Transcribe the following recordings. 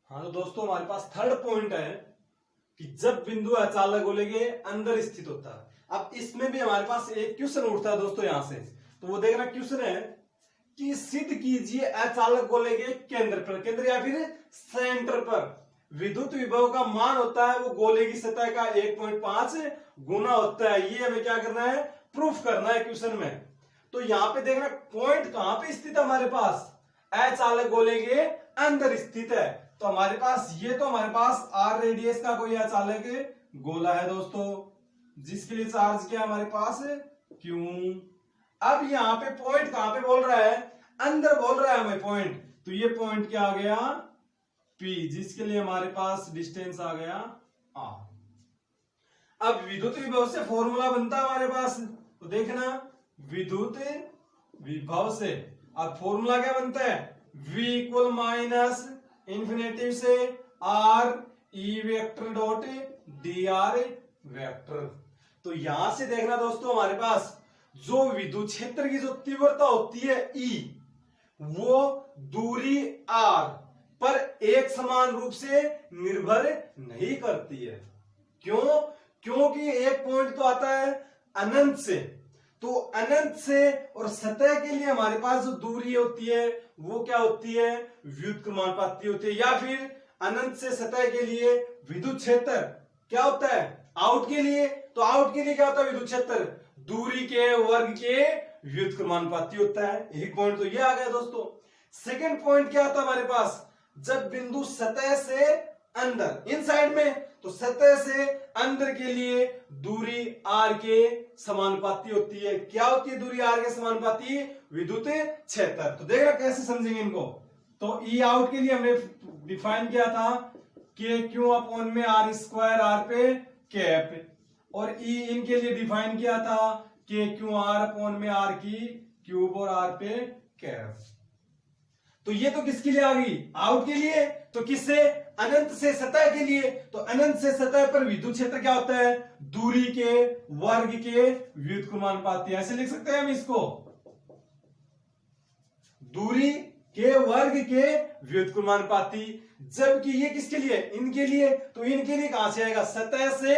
हाँ तो दोस्तों हमारे पास थर्ड पॉइंट है कि जब बिंदु अचालक गोले के अंदर स्थित होता है। अब इसमें भी हमारे पास एक क्वेश्चन उठता है दोस्तों यहां से, तो वो देखना क्वेश्चन है कि सिद्ध कीजिए अचालक गोले के केंद्र पर, केंद्र या फिर सेंटर पर विद्युत विभव का मान होता है वो गोले की सतह का 1.5 गुना होता है। ये हमें क्या करना है, प्रूफ करना है क्वेश्चन में। तो यहां पे देखना पॉइंट कहां पे स्थित है, हमारे पास अचालक गोले के अंदर स्थित है। तो हमारे पास ये, तो हमारे पास आर रेडियस का कोई अचालक गोला है दोस्तों, जिसके लिए चार्ज क्या हमारे पास क्यू। अब यहाँ पे पॉइंट कहां पे बोल रहा है, अंदर बोल रहा है हमें पॉइंट, तो ये पॉइंट क्या आ गया P, जिसके लिए हमारे पास डिस्टेंस आ गया R। अब विद्युत विभव से फॉर्मूला बनता है हमारे पास, तो देखना विद्युत विभव से अब फॉर्मूला क्या बनता है, V इक्वल माइनस इंफिनिटी से R E vector dot dr vector. तो यहां से देखना दोस्तों हमारे पास जो विद्युत क्षेत्र की जो तीव्रता होती है E, वो दूरी R पर एक समान रूप से निर्भर नहीं करती है। क्यों? क्योंकि एक पॉइंट तो आता है अनंत से, तो अनंत से और सतह के लिए हमारे पास जो दूरी होती है वो क्या होती है, व्युत्क्रमानुपाती होती है। या फिर अनंत से सतह के लिए विद्युत क्षेत्र क्या होता है, आउट के लिए, तो आउट के लिए क्या होता है विद्युत क्षेत्र, दूरी के वर्ग के व्युत्क्रमानुपाती होता है। एक पॉइंट तो ये आ गया दोस्तों। सेकंड पॉइंट क्या आता है हमारे पास, जब बिंदु सतह से अंदर इनसाइड में, तो सतह से अंदर के लिए दूरी r के समानुपाती होती है। क्या होती है दूरी r के समानुपाती, विद्युत क्षेत्र। तो देखना कैसे समझेंगे इनको। तो E आउट के लिए हमने डिफाइन किया था के क्यू अपॉन में आर स्क्वायर आर पे कैप, और E इन के लिए डिफाइन किया था के क्यू आर अपॉन में आर की क्यूब और आर पे कैप। तो ये तो किसके लिए आ गई, आउट के लिए। तो किससे, अनंत से सतह के लिए। तो अनंत से सतह पर विद्युत क्षेत्र क्या होता है, दूरी के वर्ग के व्युत्क्रमानुपाती। ऐसे लिख सकते हैं हम इसको, दूरी के वर्ग के व्युत्क्रमानुपाती। जबकि ये किसके लिए, इनके लिए। तो इनके लिए कहां से आएगा, सतह से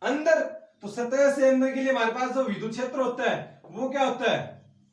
अंदर। तो सतह से अंदर के लिए हमारे पास जो विद्युत क्षेत्र होता है वो क्या होता है,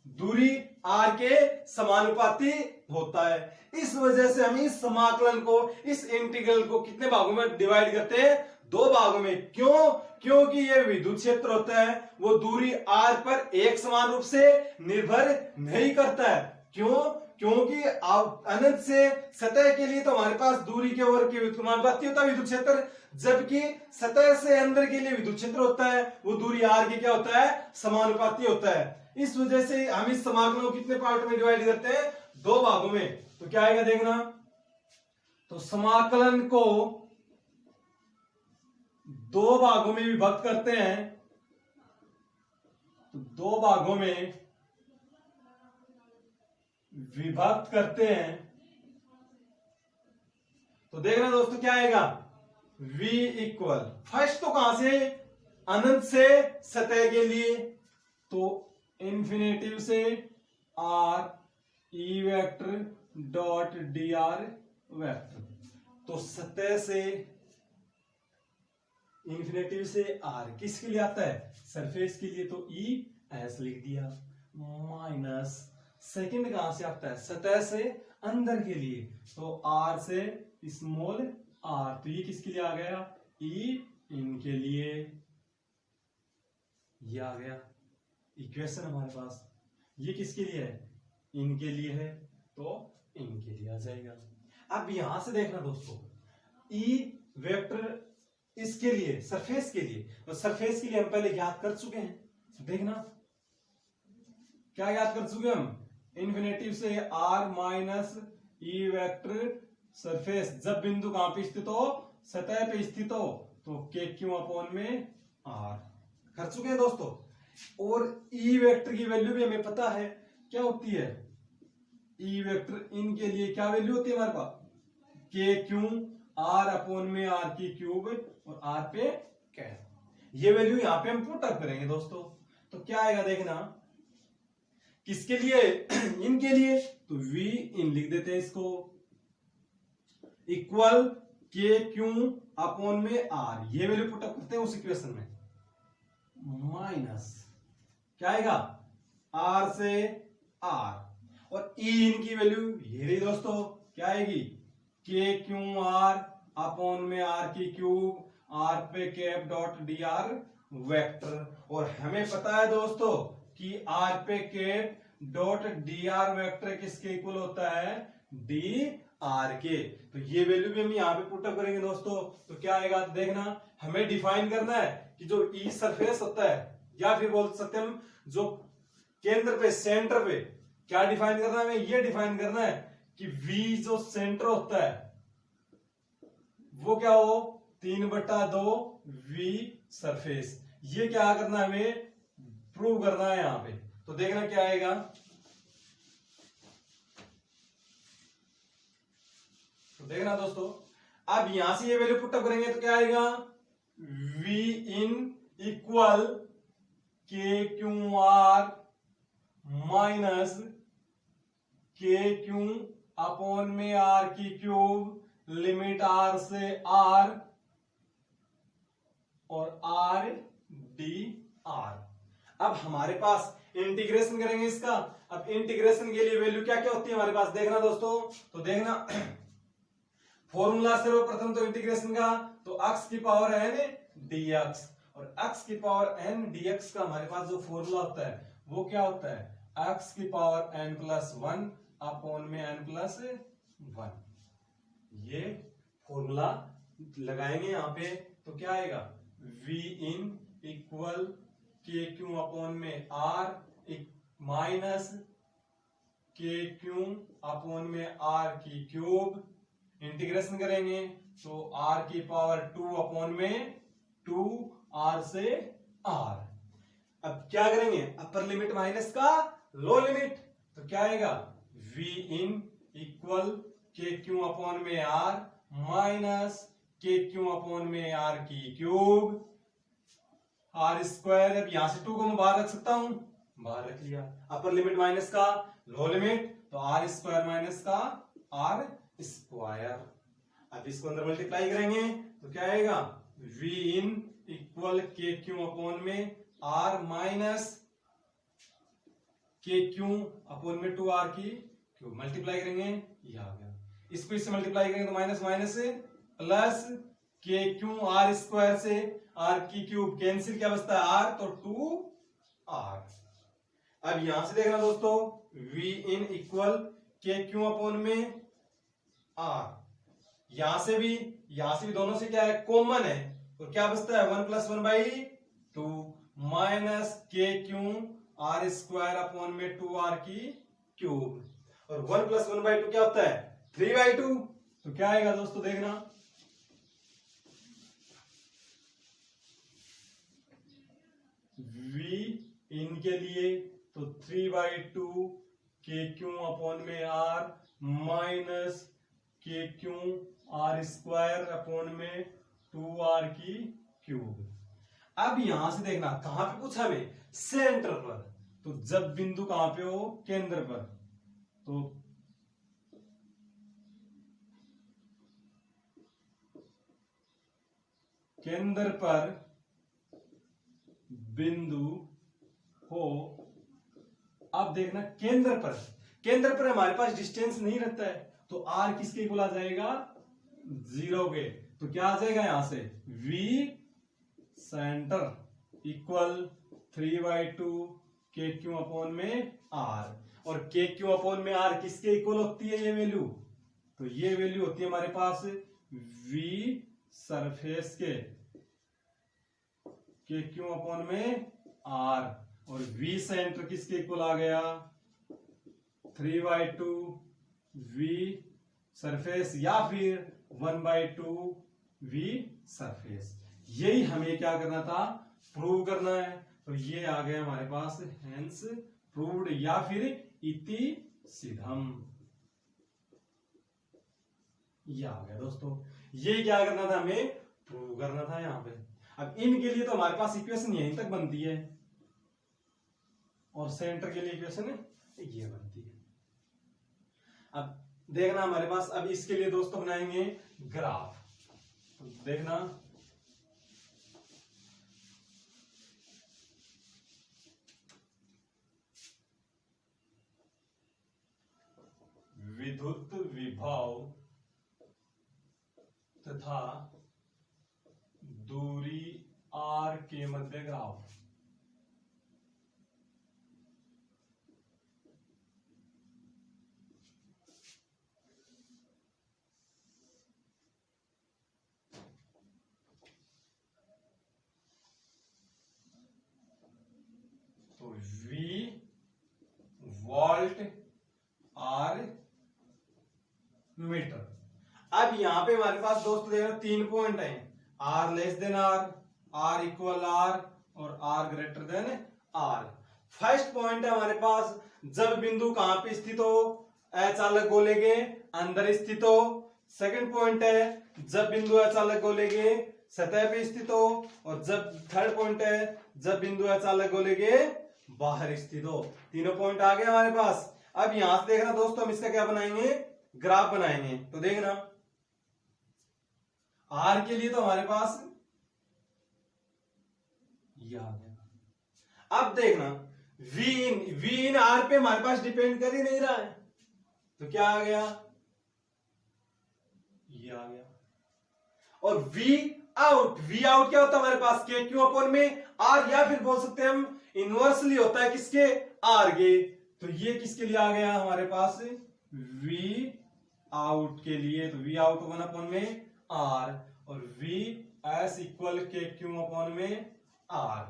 दूरी r के समानुपाती होता है। इस वजह से हम इस समाकलन को, इस इंटीग्रल को कितने भागों में डिवाइड करते हैं, दो भागों में। क्यों? क्योंकि ये विद्युत क्षेत्र होता है वो दूरी r पर एक समान रूप से निर्भर नहीं करता है। क्यों? क्योंकि अनंत से सतह के लिए तो हमारे पास दूरी के वर्ग के व्युत्क्रमानुपाती होता है विद्युत क्षेत्र, जबकि सतह से अंदर के लिए विद्युत क्षेत्र होता है वो दूरी r के क्या होता है, समानुपाती होता है। इस वजह से हम इस समाकलन को कितने पार्ट में डिवाइड करते हैं, दो भागों में। तो क्या आएगा देखना, तो समाकलन को दो भागों में विभक्त करते हैं, तो दो भागों में विभक्त करते हैं। तो देखना दोस्तों क्या आएगा, v इक्वल, फर्स्ट तो कहां से, अनंत से सतह के लिए, तो इंफिनिटिव से r e vector dot dr vector. तो सतह से इंफिनिटिव से r किसके लिए आता है, सरफेस के लिए, तो e ऐसे लिख दिया, माइनस सेकंड कहां से आता है, सतह से अंदर के लिए, तो r से स्मॉल r, तो ये किसके लिए आ गया, e इनके लिए। ये आ गया इक्वेशन हमारे पास। ये किसके लिए है, इनके लिए है, तो इनके लिए आ जाएगा। अब यहां से देखना दोस्तों, E वेक्टर इसके लिए, सरफेस के लिए, तो सरफेस के लिए हम पहले ज्ञात कर चुके हैं। देखना क्या ज्ञात कर चुके हम, इन्फिनेटिव से r minus E vector surface, जब बिंदु कहां पे स्थित हो, सतह पे स्थित हो, तो के क्यू अपॉन में r कर चुके हैं दोस्तों। और ई वेक्टर की वैल्यू भी हमें पता है क्या होती है, ई वेक्टर इनके लिए क्या वैल्यू होती है हमारे पास, के क्यू आर अपॉन में आर की क्यूब और आर पे कैप। ये वैल्यू यहां पे हम पुट अप करेंगे दोस्तों। तो क्या आएगा देखना, किसके लिए, इनके लिए, तो v इन लिख देते हैं इसको, इक्वल के क्यू अपॉन में आर, ये वैल्यू पुटअप करते हैं उस इक्वेशन में, माइनस क्या आएगा आर से आर, और ई इनकी वैल्यू ये रही दोस्तों, क्या आएगी के क्यू आर अपॉन में आर की क्यूब, आर पे cap dot D R vector. और हमें पता है दोस्तों कि आर पे cap dot D R vector किसके इक्वल होता है, डी आर के। तो ये वैल्यू भी हम यहाँ पे पुटअप करेंगे दोस्तों, तो क्या आएगा तो देखना, हमें डिफाइन करना है कि जो ई सरफेस होता है, या फिर बोल सकते हैं हम जो केंद्र पे सेंटर पे, क्या डिफाइन करना है हमें, ये डिफाइन करना है कि वी जो सेंटर होता है वो क्या हो 3/2 वी सरफेस, ये क्या करना है हमें प्रूव करना है यहां पे। तो देखना क्या आएगा, तो देखना दोस्तों, अब यहां से ये वैल्यू पुटअप करेंगे तो क्या आएगा, वी इन इक्वल के क्यू आर माइनस के क्यू अपॉन में आर की क्यूब, लिमिट आर से आर और आर डी आर। अब हमारे पास इंटीग्रेशन करेंगे इसका। अब इंटीग्रेशन के लिए वैल्यू क्या क्या होती है हमारे पास, देखना दोस्तों, तो देखना फॉर्मूला सर्वप्रथम तो इंटीग्रेशन का, तो x की पावर n dx, और x की पावर n dx का हमारे पास जो फॉर्मूला होता है वो क्या होता है, x की पावर n प्लस 1 अपॉन में n प्लस 1। ये फॉर्मूला लगाएंगे यहाँ पे, तो क्या आएगा v इन इक्वल के क्यू अपॉन में r माइनस के क्यू अपॉन में r की क्यूब, इंटीग्रेशन करेंगे तो r की पावर 2 अपॉन में 2 r से r। अब क्या करेंगे, अपर लिमिट माइनस का लो लिमिट, तो क्या आएगा v इन इक्वल के क्यू अपॉन में r माइनस के क्यू अपॉन में r की क्यूब, r स्क्वायर। अब यहां से 2 को मैं बाहर रख सकता हूं, बाहर रख लिया, अपर लिमिट माइनस का लो लिमिट, तो r स्क्वायर माइनस का r स्क्वायर। अब इसको अंदर मल्टीप्लाई करेंगे तो क्या आएगा, v इन इक्वल के क्यू अपॉन में r माइनस के क्यू अपॉन में 2r की क्यूब, मल्टीप्लाई करेंगे ये आ गया, इसको इससे मल्टीप्लाई करेंगे तो माइनस माइनस से प्लस के क्यू आर स्क्वायर से r की क्यूब कैंसिल, क्या बचता है r, तो 2r। अब यहां से देखना दोस्तों, v इन इक्वल के क्यू अपॉन में r, यहां से भी दोनों से क्या है कॉमन है, तो क्या बचता है 1 प्लस 1/2 माइनस के क्यू आर स्क्वायर अपॉन में 2r की क्यूब, और 1 प्लस 1/2 क्या होता है 3/2। तो क्या आएगा दोस्तों देखना, v इन के लिए तो 3/2 के क्यू अपॉन में r माइनस के क्यू आर स्क्वायर अपॉन में 2r की क्यूब। अब यहां से देखना कहां पे पूछा हमें, सेंटर पर, तो जब बिंदु कहां पे हो, केंद्र पर, तो केंद्र पर बिंदु हो। अब देखना केंद्र पर हमारे पास डिस्टेंस नहीं रहता है, तो r किसके इक्वल आ जाएगा 0 के, तो क्या आ जाएगा यहां से v सेंटर इक्वल 3/2 के क्यू अपॉन में r, और के क्यू अपॉन में r किसके इक्वल होती है ये वैल्यू, तो ये वैल्यू होती है हमारे पास v सरफेस के क्यू अपॉन में r, और v सेंटर किसके इक्वल आ गया 3/2 v सरफेस, या फिर 1/2 v सरफेस। यही हमें क्या करना था, प्रूव करना है। तो ये आ गया हमारे पास हेंस प्रूव्ड, या फिर इति सिद्धम, ये आ गया दोस्तों। ये क्या करना था, हमें प्रूव करना था यहाँ पे। अब इनके लिए तो हमारे पास इक्वेशन यहीं तक बनती है, और सेंटर के लिए इक्वेशन ये बनती है। अब देखना हमारे पास अब इसके लिए दोस्तों बनाएंगे ग्राफ। तो देखना विद्युत विभव तथा दूरी r के मध्य ग्राफ। तो V वोल्ट R मीटर। अब यहां पे हमारे पास दोस्तों देखो 3 पॉइंट हैं, R less than R, R equal R और R greater than R। First point है हमारे पास जब बिंदु कहां पे स्थित हो, अचालक गोले के अंदर स्थित हो। सेकंड पॉइंट है जब बिंदु अचालक गोले के सतह पे स्थित हो। और जब थर्ड पॉइंट है जब बिंदु अचालक गोले के बाहर स्थित हो। तीनों पॉइंट आ गए हमारे पास। अब यहां से देखना दोस्तों हम इसका क्या बनाएंगे, ग्राफ बनाएंगे। तो देखना R के लिए तो हमारे पास ये आ गया। अब देखना V इन R पे हमारे पास डिपेंड कर ही नहीं रहा है, तो क्या आ गया, ये आ गया। और V आउट क्या होता है हमारे पास, के क्यू अपॉन में R, या फिर बोल सकते हैं हम इनवर्सली होता है किसके, R के। तो ये किसके लिए आ गया हमारे पास, V आउट के लिए। तो V आउट वन अपॉन में R और V एस इक्वल के क्यू अपॉन में R।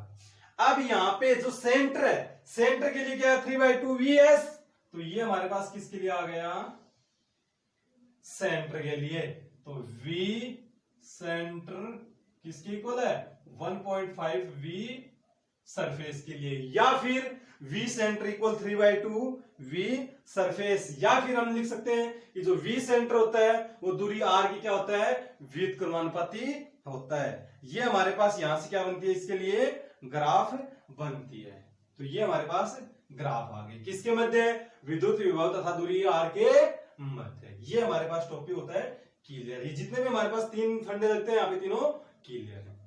अब यहां पे जो सेंटर है, सेंटर के लिए क्या है 3/2 VS। तो ये हमारे पास किसके लिए आ गया, सेंटर के लिए। तो V सेंटर किसके इक्वल है 1.5 V सरफेस के लिए, या फिर V centre equal 3/2 V surface. या फिर हम लिख सकते हैं कि जो V सेंटर होता है वो दूरी R की क्या होता है, व्युत्क्रमानुपाती होता है। ये हमारे पास यहां से क्या बनती है, इसके लिए ग्राफ बनती है। तो ये हमारे पास ग्राफ आ गई किसके मध्य, विद्युत विभव तथा दूरी R के मध्य। ये हमारे पास टॉपिक होता है क्लियर। ये जितने भी हमारे पास 3 फंडे लगते हैं यहाँ पे तीनों क्लियर है।